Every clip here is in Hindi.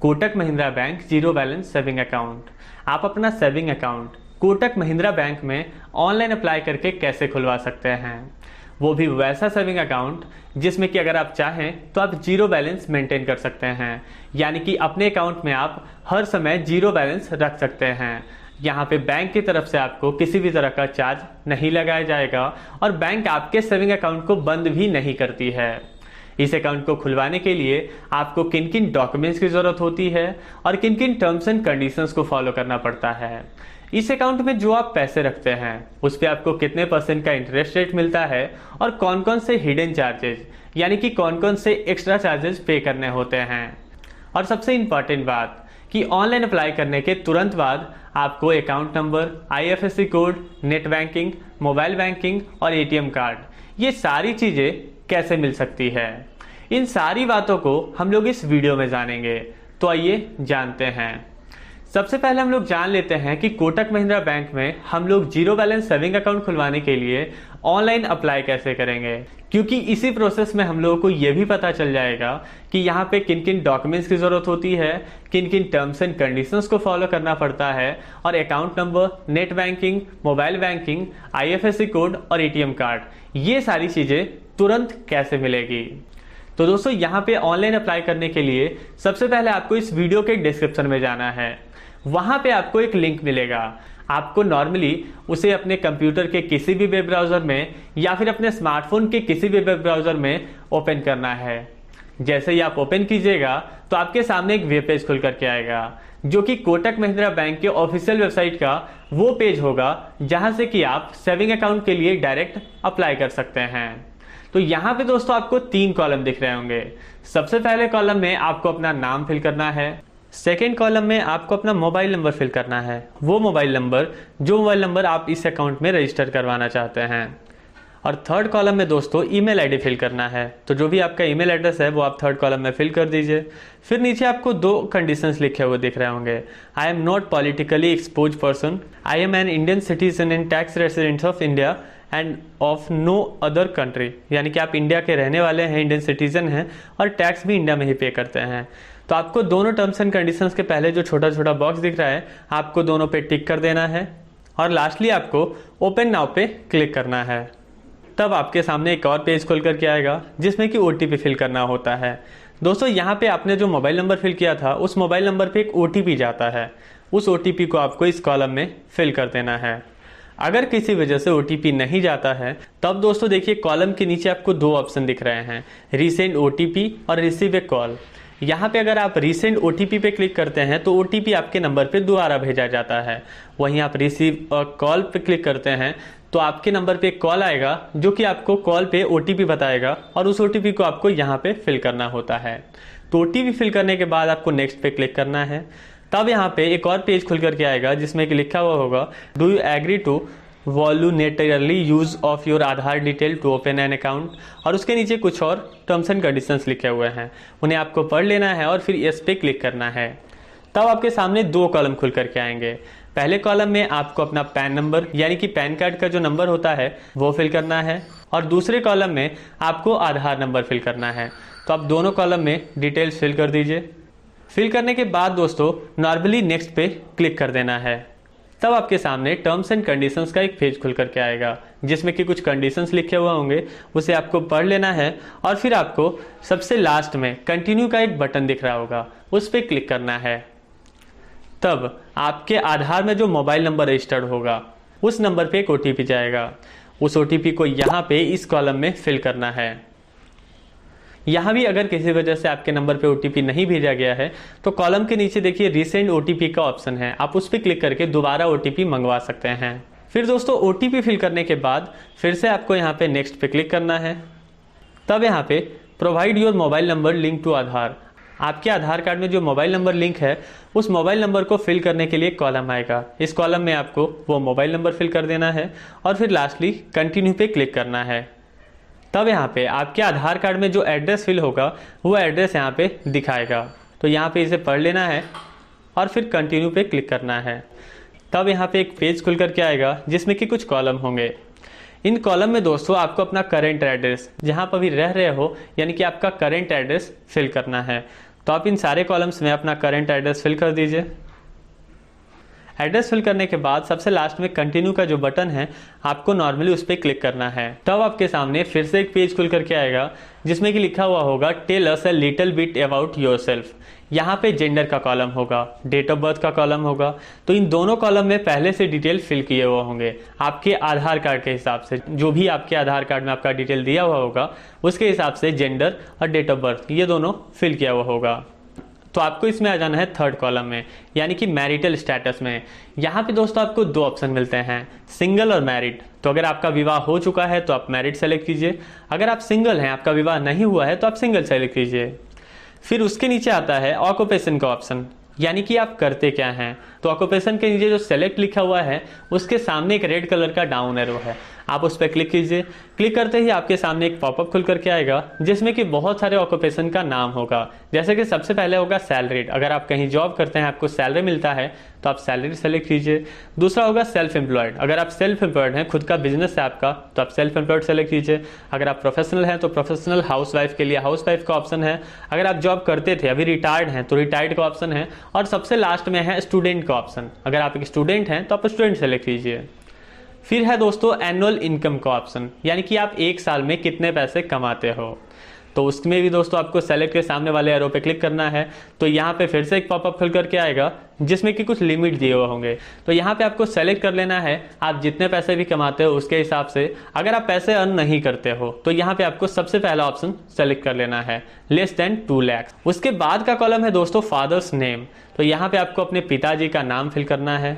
Kotak Mahindra bank zero balance saving account. आप अपना saving account Kotak Mahindra bank में ऑनलाइन अप्लाई करके कैसे खुलवा सकते हैं, वो भी वैसा सेविंग अकाउंट जिसमें कि अगर आप चाहें तो आप जीरो बैलेंस मेंटेन कर सकते हैं, यानी कि अपने अकाउंट में आप हर समय जीरो बैलेंस रख सकते हैं। यहाँ पे बैंक की तरफ से आपको किसी भी तरह का चार्ज नहीं लगाया जाएगा और बैंक आपके सेविंग अकाउंट को बंद भी नहीं करती है। इस अकाउंट को खुलवाने के लिए आपको किन किन डॉक्यूमेंट्स की ज़रूरत होती है और किन किन टर्म्स एंड कंडीशंस को फॉलो करना पड़ता है, इस अकाउंट में जो आप पैसे रखते हैं उस पर आपको कितने % का इंटरेस्ट रेट मिलता है और कौन कौन से हिडन चार्जेज यानी कि कौन कौन से एक्स्ट्रा चार्जेस पे करने होते हैं। और सबसे इम्पॉर्टेंट बात कि ऑनलाइन अप्लाई करने के तुरंत बाद आपको account number, IFSC code, net banking, mobile banking और ATM कार्ड, ये सारी चीज़ें कैसे मिल सकती है, इन सारी बातों को हम लोग इस वीडियो में जानेंगे। तो आइए जानते हैं। सबसे पहले हम लोग जान लेते हैं कि कोटक महिंद्रा बैंक में हम लोग जीरो बैलेंस सेविंग अकाउंट खुलवाने के लिए ऑनलाइन अप्लाई कैसे करेंगे, क्योंकि इसी प्रोसेस में हम लोगों को ये भी पता चल जाएगा कि यहाँ पे किन किन डॉक्यूमेंट्स की ज़रूरत होती है, किन किन टर्म्स एंड कंडीशंस को फॉलो करना पड़ता है और account number, net banking, mobile banking, IFSC code और ATM कार्ड, ये सारी चीज़ें तुरंत कैसे मिलेगी। तो दोस्तों यहाँ पे ऑनलाइन अप्लाई करने के लिए सबसे पहले आपको इस वीडियो के डिस्क्रिप्शन में जाना है। वहाँ पे आपको एक लिंक मिलेगा। आपको नॉर्मली उसे अपने कंप्यूटर के किसी भी वेब ब्राउज़र में या फिर अपने स्मार्टफोन के किसी भी वेब ब्राउज़र में ओपन करना है। जैसे ही आप ओपन कीजिएगा तो आपके सामने एक वेब पेज खुल करके आएगा, जो कि कोटक महिंद्रा बैंक के ऑफिशियल वेबसाइट का वो पेज होगा जहाँ से कि आप सेविंग अकाउंट के लिए डायरेक्ट अप्लाई कर सकते हैं। तो यहाँ पे दोस्तों आपको 3 कॉलम दिख रहे होंगे। सबसे पहले कॉलम में आपको अपना नाम फिल करना है। सेकेंड कॉलम में आपको अपना मोबाइल नंबर फिल करना है, वो मोबाइल नंबर आप इस अकाउंट में रजिस्टर करवाना चाहते हैं। और थर्ड कॉलम में दोस्तों ईमेल आईडी फिल करना है, तो जो भी आपका ईमेल एड्रेस है वो आप थर्ड कॉलम में फिल कर दीजिए। फिर नीचे आपको 2 कंडीशंस लिखे हुए दिख रहे होंगे। I am not politically exposed person, I am an Indian citizen and tax resident of India and of no other country, यानी कि आप इंडिया के रहने वाले हैं, इंडियन सिटीजन हैं और टैक्स भी इंडिया में ही पे करते हैं। तो आपको दोनों टर्म्स एंड कंडीशंस के पहले जो छोटा छोटा बॉक्स दिख रहा है आपको दोनों पे टिक कर देना है और लास्टली आपको ओपन नाउ पे क्लिक करना है। तब आपके सामने एक और पेज खुल करके आएगा जिसमें कि OTP फिल करना होता है। दोस्तों यहाँ पे आपने जो मोबाइल नंबर फिल किया था उस मोबाइल नंबर पे एक OTP जाता है, उस OTP को आपको इस कॉलम में फिल कर देना है। अगर किसी वजह से OTP नहीं जाता है तब दोस्तों देखिए कॉलम के नीचे आपको 2 ऑप्शन दिख रहे हैं, रीसेंड OTP और रिसीव ए कॉल। यहाँ पे अगर आप रीसेंड OTP पे क्लिक करते हैं तो OTP आपके नंबर पे दोबारा भेजा जाता है। वहीं आप रिसीव कॉल पे क्लिक करते हैं तो आपके नंबर पे एक कॉल आएगा जो कि आपको कॉल पे OTP बताएगा और उस OTP को आपको यहाँ पे फिल करना होता है। तो OTP फिल करने के बाद आपको नेक्स्ट पे क्लिक करना है। तब यहाँ पे एक और पेज खुल करके आएगा जिसमें कि लिखा हुआ होगा do you agree to voluntarily use of your Aadhaar detail to open an account, और उसके नीचे कुछ और टर्म्स एंड कंडीशंस लिखे हुए हैं, उन्हें आपको पढ़ लेना है और फिर इस पे क्लिक करना है। तब आपके सामने 2 कॉलम खुल करके आएंगे। पहले कॉलम में आपको अपना पैन नंबर यानी कि पैन कार्ड का जो नंबर होता है वो फिल करना है और दूसरे कॉलम में आपको आधार नंबर फिल करना है। तो आप दोनों कॉलम में डिटेल्स फिल कर दीजिए। फिल करने के बाद दोस्तों नॉर्मली नेक्स्ट पे क्लिक कर देना है। तब आपके सामने टर्म्स एंड कंडीशंस का एक पेज खुल करके आएगा जिसमें कि कुछ कंडीशंस लिखे हुए होंगे, उसे आपको पढ़ लेना है और फिर आपको सबसे लास्ट में कंटिन्यू का एक बटन दिख रहा होगा, उस पर क्लिक करना है। तब आपके आधार में जो मोबाइल नंबर रजिस्टर्ड होगा उस नंबर पे एक OTP जाएगा, उस OTP को यहाँ पे इस कॉलम में फिल करना है। यहाँ भी अगर किसी वजह से आपके नंबर पे OTP नहीं भेजा गया है तो कॉलम के नीचे देखिए रीसेंड OTP का ऑप्शन है, आप उस पर क्लिक करके दोबारा OTP मंगवा सकते हैं। फिर दोस्तों OTP फिल करने के बाद फिर से आपको यहाँ पे नेक्स्ट पे क्लिक करना है। तब यहाँ पे provide your mobile number link to Aadhaar, आपके आधार कार्ड में जो मोबाइल नंबर लिंक है उस मोबाइल नंबर को फिल करने के लिए कॉलम आएगा। इस कॉलम में आपको वो मोबाइल नंबर फिल कर देना है और फिर लास्टली कंटिन्यू पे क्लिक करना है। तब यहाँ पे आपके आधार कार्ड में जो एड्रेस फिल होगा वो एड्रेस यहाँ पे दिखाएगा, तो यहाँ पे इसे पढ़ लेना है और फिर कंटिन्यू पे क्लिक करना है। तब यहाँ पे एक पेज खुल करके आएगा जिसमें कि कुछ कॉलम होंगे। इन कॉलम में दोस्तों आपको अपना करेंट एड्रेस, जहाँ पर भी रह रहे हो यानी कि आपका करेंट एड्रेस फिल करना है। तो आप इन सारे कॉलम्स में अपना करंट एड्रेस फिल कर दीजिए। एड्रेस फिल करने के बाद सबसे लास्ट में कंटिन्यू का जो बटन है आपको नॉर्मली उस पर क्लिक करना है। तब आपके सामने फिर से एक पेज खुल करके आएगा जिसमें कि लिखा हुआ होगा tell us a little bit about yourself. यहाँ पे जेंडर का कॉलम होगा, डेट ऑफ बर्थ का कॉलम होगा। तो इन दोनों कॉलम में पहले से डिटेल फिल किए हुए होंगे आपके आधार कार्ड के हिसाब से। जो भी आपके आधार कार्ड में आपका डिटेल दिया हुआ होगा उसके हिसाब से जेंडर और डेट ऑफ बर्थ ये दोनों फिल किया हुआ होगा। तो आपको इसमें आ जाना है थर्ड कॉलम में, यानी कि मैरिटल स्टेटस में। यहाँ पे दोस्तों आपको दो ऑप्शन मिलते हैं, सिंगल और मैरिड। तो अगर आपका विवाह हो चुका है तो आप मैरिड सेलेक्ट कीजिए, अगर आप सिंगल हैं, आपका विवाह नहीं हुआ है तो आप सिंगल सेलेक्ट कीजिए। फिर उसके नीचे आता है ऑक्यूपेशन का ऑप्शन, यानी कि आप करते क्या हैं। तो ऑक्यूपेशन के नीचे जो सेलेक्ट लिखा हुआ है उसके सामने एक रेड कलर का डाउन एरो है, आप उस पर क्लिक कीजिए। क्लिक करते ही आपके सामने एक पॉपअप खुल करके आएगा जिसमें कि बहुत सारे ऑक्यूपेशन का नाम होगा। जैसे कि सबसे पहले होगा सैलरीड, अगर आप कहीं जॉब करते हैं, आपको सैलरी मिलता है तो आप सैलरी सेलेक्ट कीजिए। दूसरा होगा सेल्फ एम्प्लॉयड, अगर आप सेल्फ एम्प्लॉयड हैं, खुद का बिजनेस है आपका, तो आप सेल्फ एम्प्लॉयड सेलेक्ट कीजिए। अगर आप प्रोफेशनल हैं तो प्रोफेशनल, हाउसवाइफ के लिए हाउसवाइफ का ऑप्शन है। अगर आप जॉब करते थे, अभी रिटायर्ड हैं, तो रिटायर्ड का ऑप्शन है। और सबसे लास्ट में है स्टूडेंट का ऑप्शन, अगर आप एक स्टूडेंट हैं तो आप स्टूडेंट सेलेक्ट कीजिए। फिर है दोस्तों एनुअल इनकम का ऑप्शन, यानी कि आप एक साल में कितने पैसे कमाते हो। तो उसमें भी दोस्तों आपको सेलेक्ट के सामने वाले एरो पे क्लिक करना है। तो यहाँ पे फिर से एक पॉपअप खुल करके आएगा जिसमें कि कुछ लिमिट दिए हुए होंगे। तो यहाँ पे आपको सेलेक्ट कर लेना है आप जितने पैसे भी कमाते हो उसके हिसाब से। अगर आप पैसे अर्न नहीं करते हो तो यहाँ पे आपको सबसे पहला ऑप्शन सेलेक्ट कर लेना है, लेस देन 2 लाख। उसके बाद का कॉलम है दोस्तों फादर्स नेम, तो यहाँ पे आपको अपने पिताजी का नाम फिल करना है।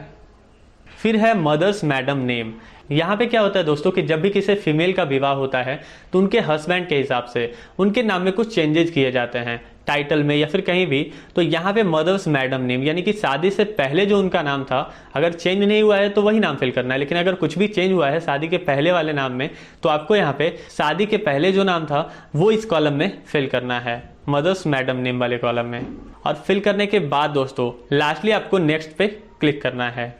फिर है मदर्स मैडम नेम, यहाँ पे क्या होता है दोस्तों कि जब भी किसी फीमेल का विवाह होता है तो उनके हस्बैंड के हिसाब से उनके नाम में कुछ चेंजेस किए जाते हैं, टाइटल में या फिर कहीं भी। तो यहाँ पे मदर्स मैडम नेम, यानी कि शादी से पहले जो उनका नाम था, अगर चेंज नहीं हुआ है तो वही नाम फिल करना है। लेकिन अगर कुछ भी चेंज हुआ है शादी के पहले वाले नाम में, तो आपको यहाँ पे शादी के पहले जो नाम था वो इस कॉलम में फिल करना है, मदर्स मैडम नेम वाले कॉलम में। और फिल करने के बाद दोस्तों लास्टली आपको नेक्स्ट पे क्लिक करना है।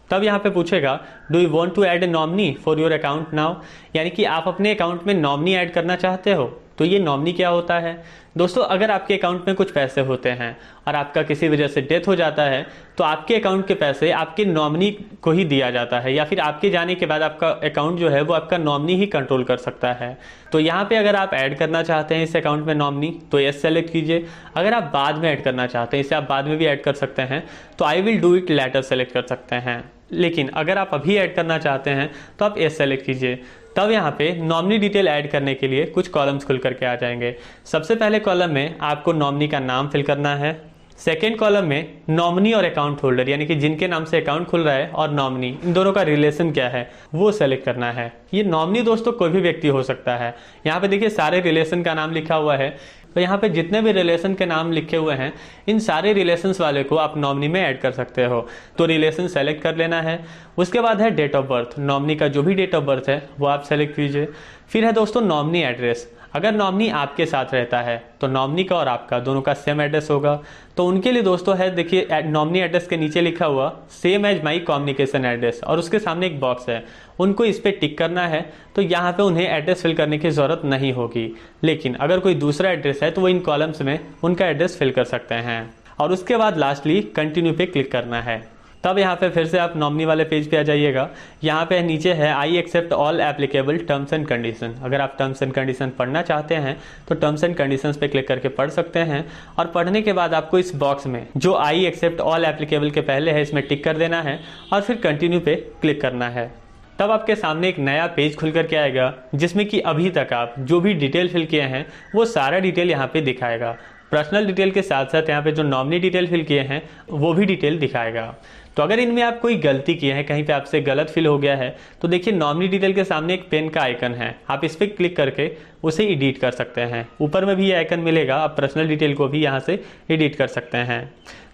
तब यहाँ पे पूछेगा do you want to add a nominee for your account now, यानी कि आप अपने अकाउंट में नॉमिनी ऐड करना चाहते हो। तो ये नॉमिनी क्या होता है दोस्तों, अगर आपके अकाउंट में कुछ पैसे होते हैं और आपका किसी वजह से डेथ हो जाता है तो आपके अकाउंट के पैसे आपके नॉमिनी को ही दिया जाता है, या फिर आपके जाने के बाद आपका अकाउंट जो है वो आपका नॉमिनी ही कंट्रोल कर सकता है। तो यहाँ पे अगर आप ऐड करना चाहते हैं इस अकाउंट में नॉमिनी तो यस सेलेक्ट कीजिए। अगर आप बाद में ऐड करना चाहते हैं, इसे आप बाद में भी ऐड कर सकते हैं, तो I will do it later select कर सकते हैं। लेकिन अगर आप अभी ऐड करना चाहते हैं तो आप एस सेलेक्ट कीजिए। तब यहाँ पे नॉमिनी डिटेल ऐड करने के लिए कुछ कॉलम्स खुल करके आ जाएंगे। सबसे पहले कॉलम में आपको नॉमिनी का नाम फिल करना है। सेकेंड कॉलम में नॉमिनी और अकाउंट होल्डर, यानी कि जिनके नाम से अकाउंट खुल रहा है और नॉमिनी, इन दोनों का रिलेशन क्या है वो सेलेक्ट करना है। ये नॉमिनी दोस्तों कोई भी व्यक्ति हो सकता है। यहाँ पे देखिए सारे रिलेशन का नाम लिखा हुआ है, तो यहाँ पे जितने भी रिलेशन के नाम लिखे हुए हैं इन सारे रिलेशंस वाले को आप नॉमिनी में ऐड कर सकते हो। तो रिलेशन सेलेक्ट कर लेना है। उसके बाद है डेट ऑफ बर्थ, नॉमिनी का जो भी डेट ऑफ बर्थ है वो आप सेलेक्ट कीजिए। फिर है दोस्तों नॉमिनी एड्रेस, अगर नॉमिनी आपके साथ रहता है तो नॉमिनी का और आपका दोनों का सेम एड्रेस होगा। तो उनके लिए दोस्तों है देखिए नॉमिनी एड्रेस के नीचे लिखा हुआ same as my communication address, और उसके सामने एक बॉक्स है, उनको इस पर टिक करना है। तो यहाँ पे उन्हें एड्रेस फिल करने की ज़रूरत नहीं होगी। लेकिन अगर कोई दूसरा एड्रेस है तो वो इन कॉलम्स में उनका एड्रेस फिल कर सकते हैं। और उसके बाद लास्टली कंटिन्यू पे क्लिक करना है। तब यहाँ पे फिर से आप नॉमिनी वाले पेज पे आ जाइएगा। यहाँ पे नीचे है I accept all applicable terms and condition. अगर आप टर्म्स एंड कंडीशन पढ़ना चाहते हैं तो टर्म्स एंड कंडीशंस पे क्लिक करके पढ़ सकते हैं। और पढ़ने के बाद आपको इस बॉक्स में जो आई एक्सेप्ट ऑल एप्लीकेबल के पहले है इसमें टिक कर देना है और फिर कंटिन्यू पे क्लिक करना है। तब आपके सामने एक नया पेज खुल करके आएगा जिसमें कि अभी तक आप जो भी डिटेल फिल किए हैं वो सारा डिटेल यहाँ पे दिखाएगा। पर्सनल डिटेल के साथ साथ यहाँ पे जो नॉमिनी डिटेल फिल किए हैं वो भी डिटेल दिखाएगा। तो अगर इनमें आप कोई गलती की है, कहीं पे आपसे गलत फिल हो गया है, तो देखिए नॉमिनी डिटेल के सामने एक पेन का आइकन है, आप इस पर क्लिक करके उसे एडिट कर सकते हैं। ऊपर में भी ये आइकन मिलेगा, आप पर्सनल डिटेल को भी यहाँ से एडिट कर सकते हैं।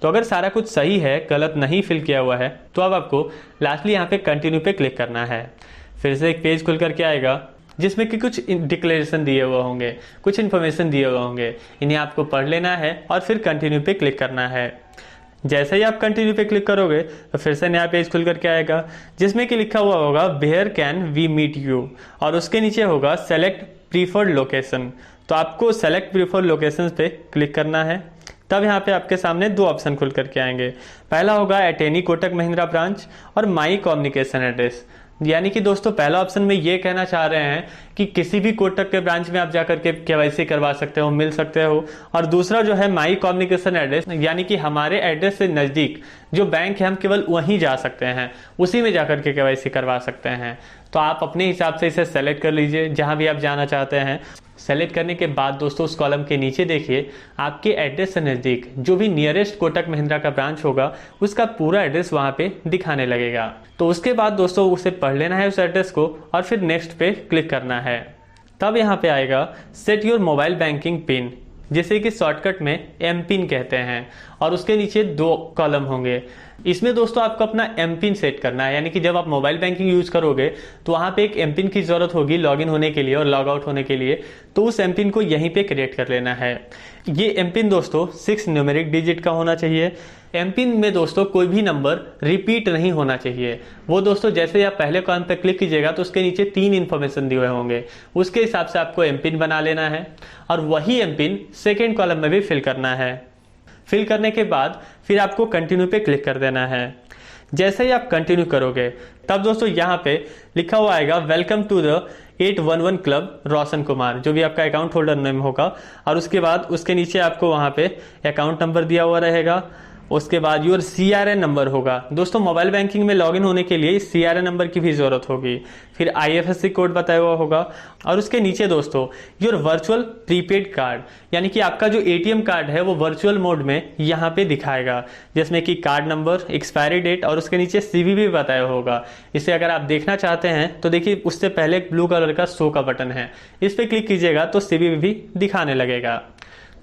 तो अगर सारा कुछ सही है, गलत नहीं फिल किया हुआ है, तो अब आपको लास्टली यहाँ पे कंटिन्यू पे क्लिक करना है। फिर से एक पेज खुल करके आएगा जिसमें कि कुछ डिक्लेरेशन दिए हुए होंगे, कुछ इन्फॉर्मेशन दिए हुए होंगे, इन्हें आपको पढ़ लेना है और फिर कंटिन्यू पे क्लिक करना है। जैसे ही आप कंटिन्यू पे क्लिक करोगे तो फिर से नया पेज खुल करके आएगा जिसमें कि लिखा हुआ होगा where can we meet you, और उसके नीचे होगा सेलेक्ट प्रीफर्ड लोकेशन। तो आपको सेलेक्ट प्रीफर्ड लोकेशन पे क्लिक करना है। तब यहाँ पे आपके सामने दो ऑप्शन खुल करके आएंगे। पहला होगा at any Kotak Mahindra branch और माई कम्युनिकेशन एड्रेस। यानी कि दोस्तों पहला ऑप्शन में ये कहना चाह रहे हैं कि किसी भी कोटक के ब्रांच में आप जाकर के केवाईसी करवा सकते हो, मिल सकते हो। और दूसरा जो है माई कम्युनिकेशन एड्रेस, यानी कि हमारे एड्रेस से नज़दीक जो बैंक है हम केवल वहीं जा सकते हैं, उसी में जाकर के केवाईसी करवा सकते हैं। तो आप अपने हिसाब से इसे सेलेक्ट कर लीजिए जहां भी आप जाना चाहते हैं। सेलेक्ट करने के बाद दोस्तों उस कॉलम के नीचे देखिए आपके एड्रेस से नज़दीक जो भी नियरेस्ट कोटक महिंद्रा का ब्रांच होगा उसका पूरा एड्रेस वहां पे दिखाने लगेगा। तो उसके बाद दोस्तों उसे पढ़ लेना है उस एड्रेस को और फिर नेक्स्ट पे क्लिक करना है। तब यहाँ पे आएगा set your mobile banking pin, जिसे कि शॉर्टकट में एम पिन कहते हैं, और उसके नीचे दो कॉलम होंगे। इसमें दोस्तों आपको अपना एम पिन सेट करना है, यानी कि जब आप मोबाइल बैंकिंग यूज करोगे तो वहाँ पे एक एम पिन की जरूरत होगी लॉगिन होने के लिए और लॉग आउट होने के लिए। तो उस एम पिन को यहीं पे क्रिएट कर लेना है। ये एम पिन दोस्तों 6 न्यूमेरिक डिजिट का होना चाहिए। एम पिन में दोस्तों कोई भी नंबर रिपीट नहीं होना चाहिए। वो दोस्तों जैसे ही आप पहले कॉलम पे क्लिक कीजिएगा तो उसके नीचे 3 इन्फॉर्मेशन दिए हुए होंगे, उसके हिसाब से आपको एम पिन बना लेना है और वही एम पिन सेकेंड कॉलम में भी फिल करना है। फिल करने के बाद फिर आपको कंटिन्यू पे क्लिक कर देना है। जैसे ही आप कंटिन्यू करोगे तब दोस्तों यहाँ पे लिखा हुआ आएगा welcome to the 811 club Roshan Kumar, जो भी आपका अकाउंट होल्डर नेम होगा। और उसके बाद उसके नीचे आपको वहाँ पे अकाउंट नंबर दिया हुआ रहेगा। उसके बाद योर CRN नंबर होगा। दोस्तों मोबाइल बैंकिंग में लॉगिन होने के लिए CRN नंबर की भी ज़रूरत होगी। फिर IFSC कोड बताया हुआ होगा और उसके नीचे दोस्तों योर वर्चुअल प्रीपेड कार्ड, यानी कि आपका जो ATM कार्ड है वो वर्चुअल मोड में यहाँ पे दिखाएगा, जिसमें कि कार्ड नंबर, एक्सपायरी डेट और उसके नीचे CVV बताया होगा। इसे अगर आप देखना चाहते हैं तो देखिए उससे पहले एक ब्लू कलर का शो का बटन है, इस पर क्लिक कीजिएगा तो CVV दिखाने लगेगा।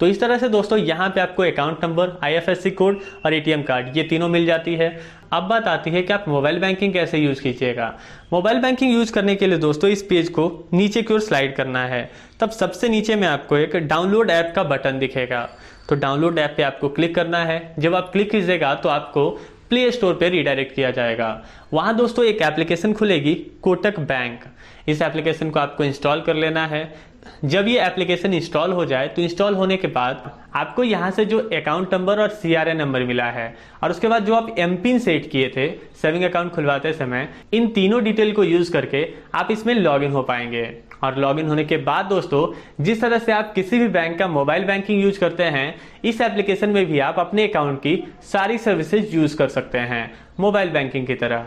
तो इस तरह से दोस्तों यहाँ पे आपको अकाउंट नंबर, IFSC कोड और ATM कार्ड ये तीनों मिल जाती है। अब बात आती है कि आप मोबाइल बैंकिंग कैसे यूज कीजिएगा। मोबाइल बैंकिंग यूज करने के लिए दोस्तों इस पेज को नीचे की ओर स्लाइड करना है। तब सबसे नीचे में आपको एक डाउनलोड ऐप का बटन दिखेगा, तो डाउनलोड ऐप पे आपको क्लिक करना है। जब आप क्लिक कीजिएगा तो आपको प्ले स्टोर पे रिडायरेक्ट किया जाएगा। वहाँ दोस्तों एक एप्लीकेशन खुलेगी कोटक बैंक। इस एप्लीकेशन को आपको इंस्टॉल कर लेना है। जब ये एप्लीकेशन इंस्टॉल हो जाए तो इंस्टॉल होने के बाद आपको यहाँ से जो अकाउंट नंबर और CRN नंबर मिला है और उसके बाद जो आप एम पिन सेट किए थे सेविंग अकाउंट खुलवाते समय, इन तीनों डिटेल को यूज करके आप इसमें लॉगिन हो पाएंगे। और लॉगिन होने के बाद दोस्तों जिस तरह से आप किसी भी बैंक का मोबाइल बैंकिंग यूज करते हैं, इस एप्लीकेशन में भी आप अपने अकाउंट की सारी सर्विसेज यूज कर सकते हैं मोबाइल बैंकिंग की तरह।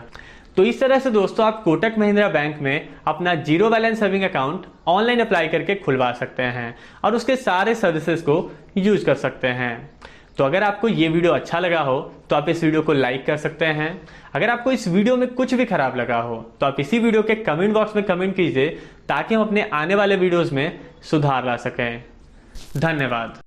तो इस तरह से दोस्तों आप कोटक महिंद्रा बैंक में अपना zero balance saving account online apply करके खुलवा सकते हैं और उसके सारे सर्विसेज को यूज कर सकते हैं। तो अगर आपको ये वीडियो अच्छा लगा हो तो आप इस वीडियो को लाइक कर सकते हैं। अगर आपको इस वीडियो में कुछ भी खराब लगा हो तो आप इसी वीडियो के कमेंट बॉक्स में कमेंट कीजिए ताकि हम अपने आने वाले वीडियोस में सुधार ला सकें। धन्यवाद।